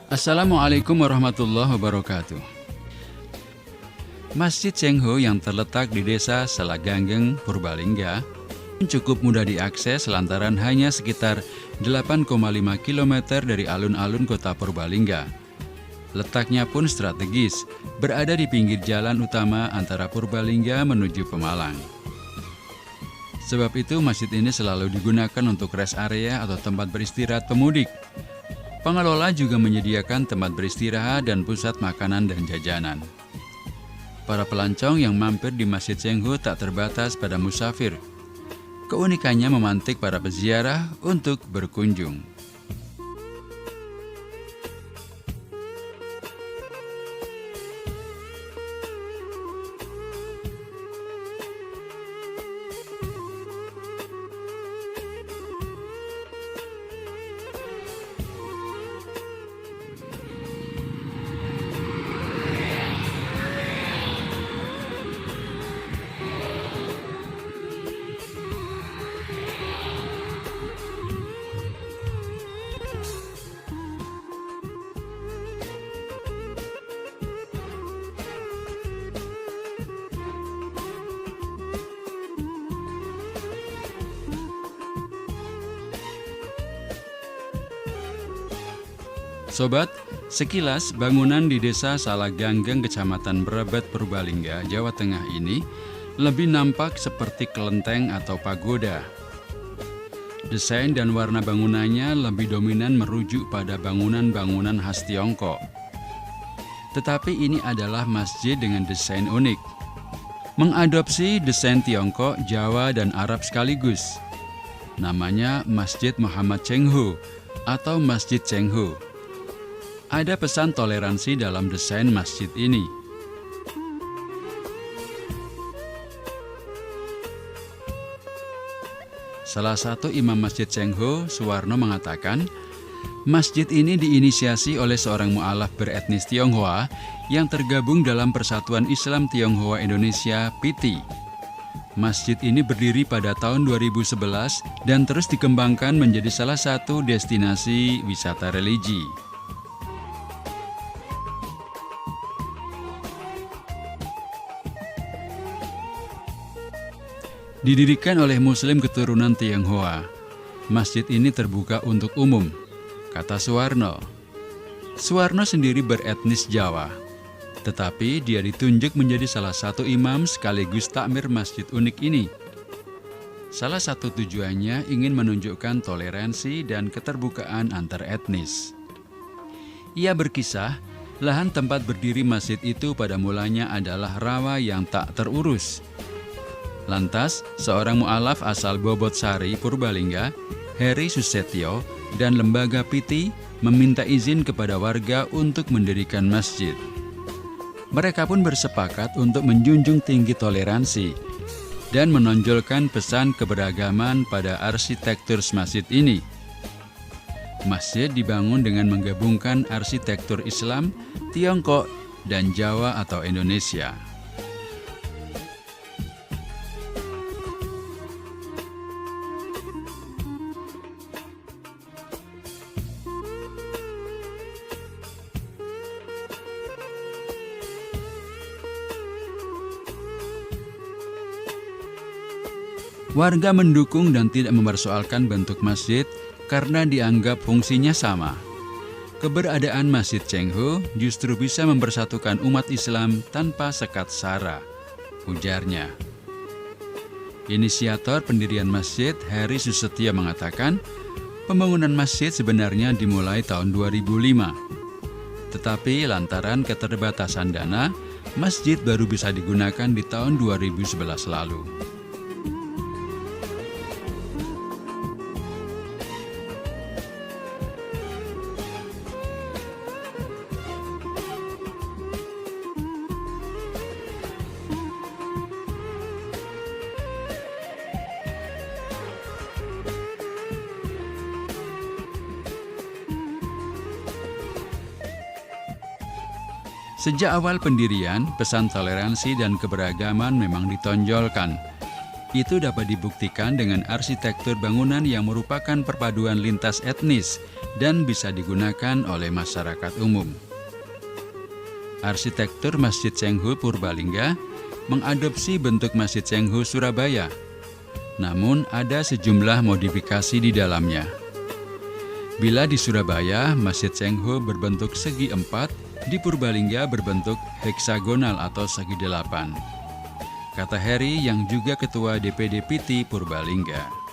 Assalamualaikum warahmatullahi wabarakatuh. Masjid Cengho yang terletak di desa Salaganggeng, Purbalingga cukup mudah diakses lantaran hanya sekitar 8,5 km dari alun-alun kota Purbalingga. Letaknya pun strategis, berada di pinggir jalan utama antara Purbalingga menuju Pemalang. Sebab itu masjid ini selalu digunakan untuk rest area atau tempat beristirahat pemudik. Pengelola juga menyediakan tempat beristirahat dan pusat makanan dan jajanan. Para pelancong yang mampir di Masjid Cengho tak terbatas pada musafir. Keunikannya memantik para peziarah untuk berkunjung. Sobat, sekilas bangunan di desa Salaganggeng, Kecamatan Brebet, Purbalingga, Jawa Tengah ini lebih nampak seperti kelenteng atau pagoda. Desain dan warna bangunannya lebih dominan merujuk pada bangunan-bangunan khas Tiongkok. Tetapi ini adalah masjid dengan desain unik. Mengadopsi desain Tiongkok, Jawa, dan Arab sekaligus. Namanya Masjid Muhammad Cengho atau Masjid Cengho. Ada pesan toleransi dalam desain masjid ini. Salah satu imam Masjid Cengho, Suwarno, mengatakan, masjid ini diinisiasi oleh seorang mu'alaf beretnis Tionghoa yang tergabung dalam Persatuan Islam Tionghoa Indonesia (PITI). Masjid ini berdiri pada tahun 2011 dan terus dikembangkan menjadi salah satu destinasi wisata religi. Didirikan oleh Muslim keturunan Tionghoa, masjid ini terbuka untuk umum, kata Suwarno. Suwarno sendiri beretnis Jawa, tetapi dia ditunjuk menjadi salah satu imam sekaligus takmir masjid unik ini. Salah satu tujuannya ingin menunjukkan toleransi dan keterbukaan antar etnis. Ia berkisah, lahan tempat berdiri masjid itu pada mulanya adalah rawa yang tak terurus. Lantas, seorang mu'alaf asal Bobotsari, Purbalingga, Heri Susetio, dan lembaga PITI meminta izin kepada warga untuk mendirikan masjid. Mereka pun bersepakat untuk menjunjung tinggi toleransi dan menonjolkan pesan keberagaman pada arsitektur masjid ini. Masjid dibangun dengan menggabungkan arsitektur Islam, Tiongkok, dan Jawa atau Indonesia. Warga mendukung dan tidak mempersoalkan bentuk masjid karena dianggap fungsinya sama. Keberadaan Masjid Cengho justru bisa mempersatukan umat Islam tanpa sekat sara, ujarnya. Inisiator pendirian masjid, Heri Susetio, mengatakan, pembangunan masjid sebenarnya dimulai tahun 2005. Tetapi lantaran keterbatasan dana, masjid baru bisa digunakan di tahun 2011 lalu. Sejak awal pendirian, pesan toleransi dan keberagaman memang ditonjolkan. Itu dapat dibuktikan dengan arsitektur bangunan yang merupakan perpaduan lintas etnis dan bisa digunakan oleh masyarakat umum. Arsitektur Masjid Cengho Purbalingga mengadopsi bentuk Masjid Cengho Surabaya, namun ada sejumlah modifikasi di dalamnya. Bila di Surabaya, Masjid Cengho berbentuk segi 4, di Purbalingga berbentuk heksagonal atau segi 8. Kata Heri yang juga Ketua DPD PITI Purbalingga.